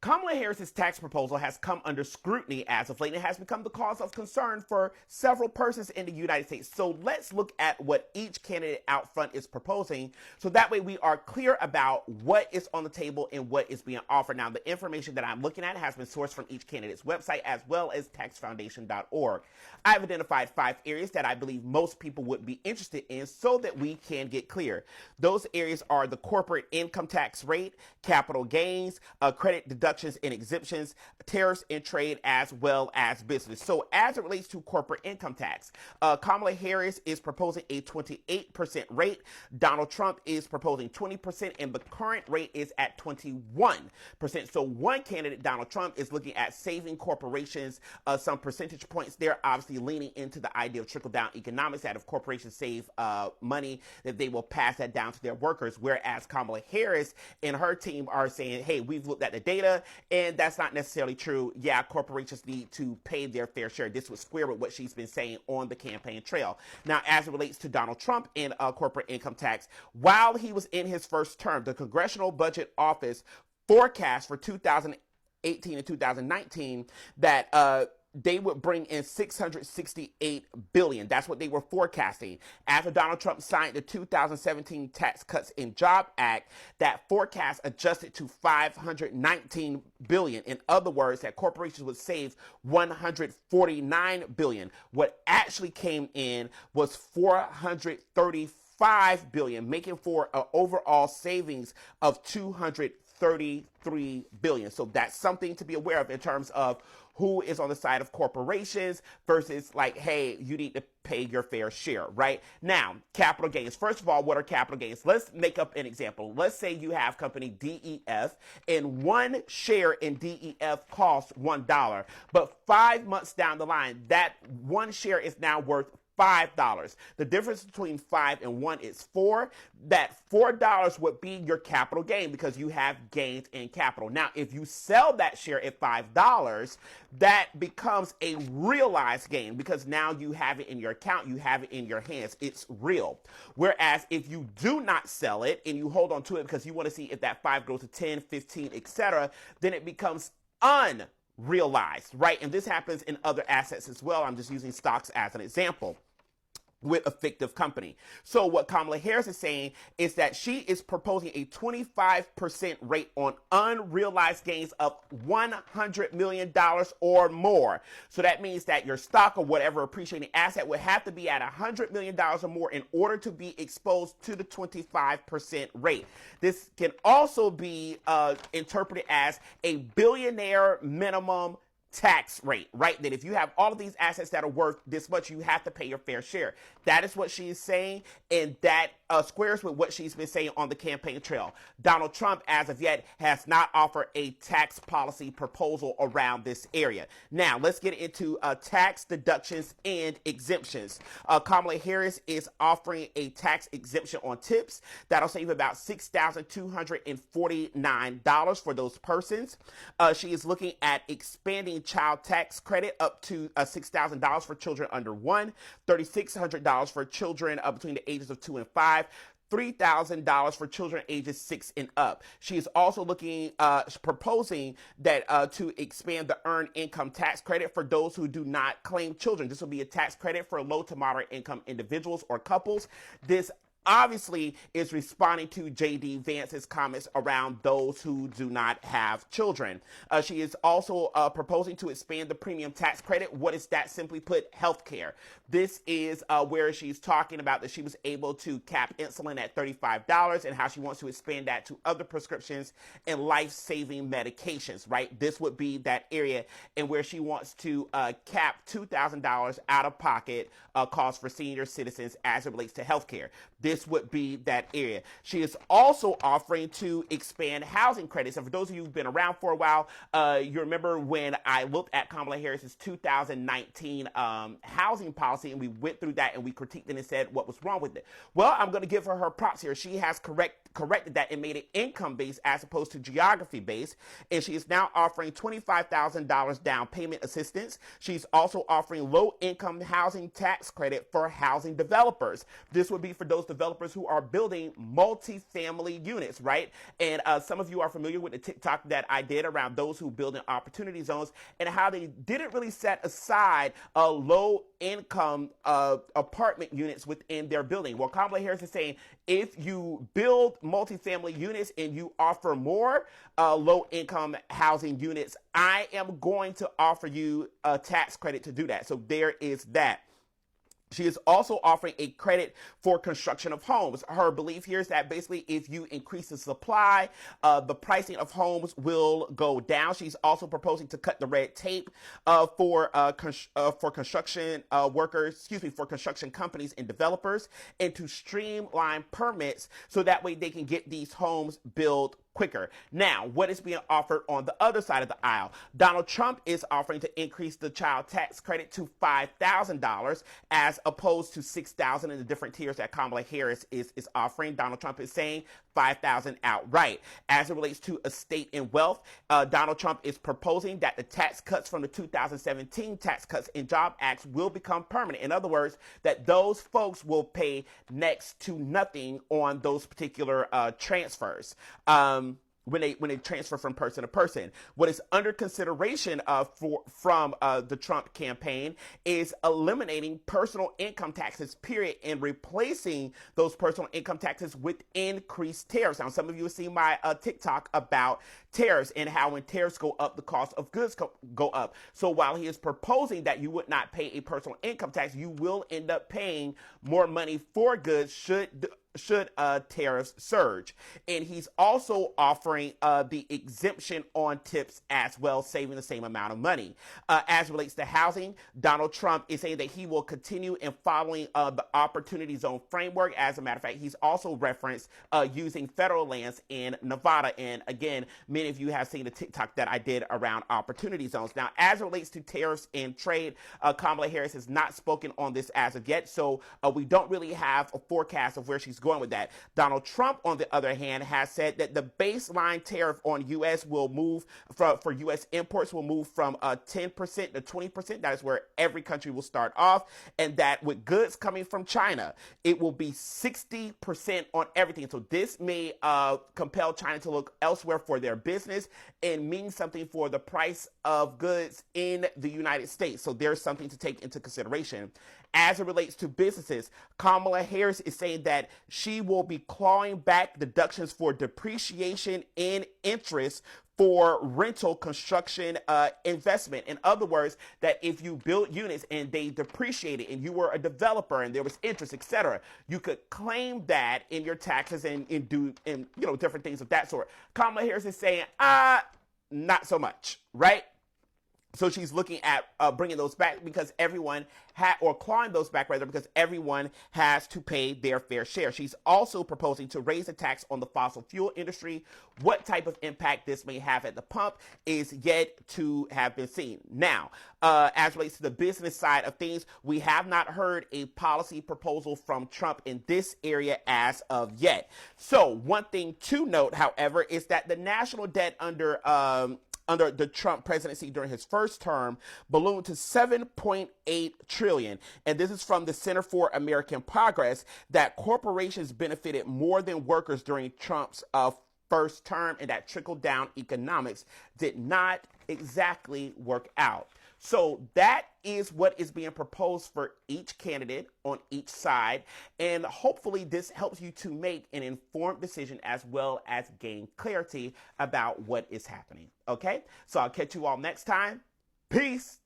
Kamala Harris's tax proposal has come under scrutiny as of late and has become the cause of concern for several persons in the United States. So let's look at what each candidate out front is proposing, so that way we are clear about what is on the table and what is being offered. Now, the information that I'm looking at has been sourced from each candidate's website as well as taxfoundation.org. I've identified 5 areas that I believe most people would be interested in so that we can get clear. Those areas are the corporate income tax rate, capital gains, credit deductions and exemptions, tariffs and trade, as well as business. So as it relates to corporate income tax, Kamala Harris is proposing a 28% rate. Donald Trump is proposing 20%, and the current rate is at 21%. So one candidate, Donald Trump, is looking at saving corporations some percentage points. They're obviously leaning into the idea of trickle-down economics, that if corporations save money, that they will pass that down to their workers, whereas Kamala Harris and her team are saying, hey, we've looked at the data, and that's not necessarily true. Yeah, corporations need to pay their fair share. This was square with what she's been saying on the campaign trail. Now, as it relates to Donald Trump and corporate income tax, while he was in his first term, the Congressional Budget Office forecast for 2018 and 2019 that they would bring in $668 billion. That's what they were forecasting. After Donald Trump signed the 2017 Tax Cuts and Jobs Act, that forecast adjusted to $519 billion. In other words, that corporations would save $149 billion. What actually came in was $435 billion, making for an overall savings of $233 billion. So that's something to be aware of in terms of who is on the side of corporations versus like, hey, you need to pay your fair share, right? Now, capital gains. First of all, what are capital gains? Let's make up an example. Let's say you have company DEF and one share in DEF costs $1, but 5 months down the line, that one share is now worth $5. The difference between 5 and 1 is 4. That $4 would be your capital gain because you have gains in capital. Now, if you sell that share at $5, that becomes a realized gain because now you have it in your account, you have it in your hands. It's real. Whereas if you do not sell it and you hold on to it because you want to see if that 5 goes to 10, 15, etc., then it becomes unrealized, right? And this happens in other assets as well. I'm just using stocks as an example with a fictive company. So what Kamala Harris is saying is that she is proposing a 25% rate on unrealized gains of $100 million or more. So that means that your stock or whatever appreciating asset would have to be at $100 million or more in order to be exposed to the 25% rate. This can also be interpreted as a billionaire minimum tax rate, right? That if you have all of these assets that are worth this much, you have to pay your fair share. That is what she's saying, and that squares with what she's been saying on the campaign trail. Donald Trump, as of yet, has not offered a tax policy proposal around this area. Now, let's get into tax deductions and exemptions. Kamala Harris is offering a tax exemption on tips that'll save about $6,249 for those persons. She is looking at expanding child tax credit up to $6,000 for children under 1, $3,600 for children between the ages of 2 and 5, $3,000 for children ages 6 and up. She is also proposing that to expand the earned income tax credit for those who do not claim children. This will be a tax credit for low to moderate income individuals or couples. This obviously is responding to J.D. Vance's comments around those who do not have children. She is also proposing to expand the premium tax credit. What is that? Simply put, healthcare. This is where she's talking about that she was able to cap insulin at $35 and how she wants to expand that to other prescriptions and life-saving medications, right? This would be that area, and where she wants to cap $2,000 out of pocket costs for senior citizens as it relates to healthcare. This would be that area. She is also offering to expand housing credits. And for those of you who've been around for a while, you remember when I looked at Kamala Harris's 2019 housing policy, and we went through that and we critiqued it and said what was wrong with it. Well, I'm going to give her props here. She has corrected that and made it income-based as opposed to geography-based. And she is now offering $25,000 down payment assistance. She's also offering low-income housing tax credit for housing developers. This would be for those developers developers who are building multifamily units, right? And some of you are familiar with the TikTok that I did around those who build in opportunity zones and how they didn't really set aside low income apartment units within their building. Well, Kamala Harris is saying if you build multifamily units and you offer more low income housing units, I am going to offer you a tax credit to do that. So there is that. She is also offering a credit for construction of homes. Her belief here is that basically if you increase the supply, the pricing of homes will go down. She's also proposing to cut the red tape for construction for construction companies and developers, and to streamline permits so that way they can get these homes built quicker. Now, what is being offered on the other side of the aisle? Donald Trump is offering to increase the child tax credit to $5,000 as opposed to $6,000 in the different tiers that Kamala Harris is offering. Donald Trump is saying $5,000 outright. As it relates to estate and wealth, Donald Trump is proposing that the tax cuts from the 2017 Tax Cuts and Job Acts will become permanent. In other words, that those folks will pay next to nothing on those particular transfers. When they transfer from person to person. What is under consideration from the Trump campaign is eliminating personal income taxes, period, and replacing those personal income taxes with increased tariffs. Now, some of you have seen my TikTok about tariffs and how when tariffs go up, the cost of goods go up. So while he is proposing that you would not pay a personal income tax, you will end up paying more money for goods should tariffs surge. And he's also offering the exemption on tips as well, saving the same amount of money. As relates to housing, Donald Trump is saying that he will continue in following the Opportunity Zone framework. As a matter of fact, he's also referenced using federal lands in Nevada. And again, many of you have seen the TikTok that I did around Opportunity Zones. Now, as it relates to tariffs and trade, Kamala Harris has not spoken on this as of yet, so we don't really have a forecast of where she's going with that. Donald Trump, on the other hand, has said that the baseline tariff on U.S. will move for U.S. imports will move from 10% to 20%. That is where every country will start off, and that with goods coming from China, it will be 60% on everything. So this may compel China to look elsewhere for their business and mean something for the price of goods in the United States. So there's something to take into consideration. As it relates to businesses, Kamala Harris is saying that she will be clawing back deductions for depreciation and interest for rental construction investment. In other words, that if you build units and they depreciated and you were a developer and there was interest, etc., you could claim that in your taxes and do different things of that sort. Kamala Harris is saying, not so much, right? So she's looking at bringing those back because everyone clawing those back rather because everyone has to pay their fair share. She's also proposing to raise the tax on the fossil fuel industry. What type of impact this may have at the pump is yet to have been seen. Now, as relates to the business side of things, we have not heard a policy proposal from Trump in this area as of yet. So one thing to note, however, is that the national debt under the Trump presidency during his first term ballooned to $7.8 trillion. And this is from the Center for American Progress, that corporations benefited more than workers during Trump's first term, and that trickle-down economics did not exactly work out. So that is what is being proposed for each candidate on each side. And hopefully this helps you to make an informed decision as well as gain clarity about what is happening. Okay? So I'll catch you all next time. Peace.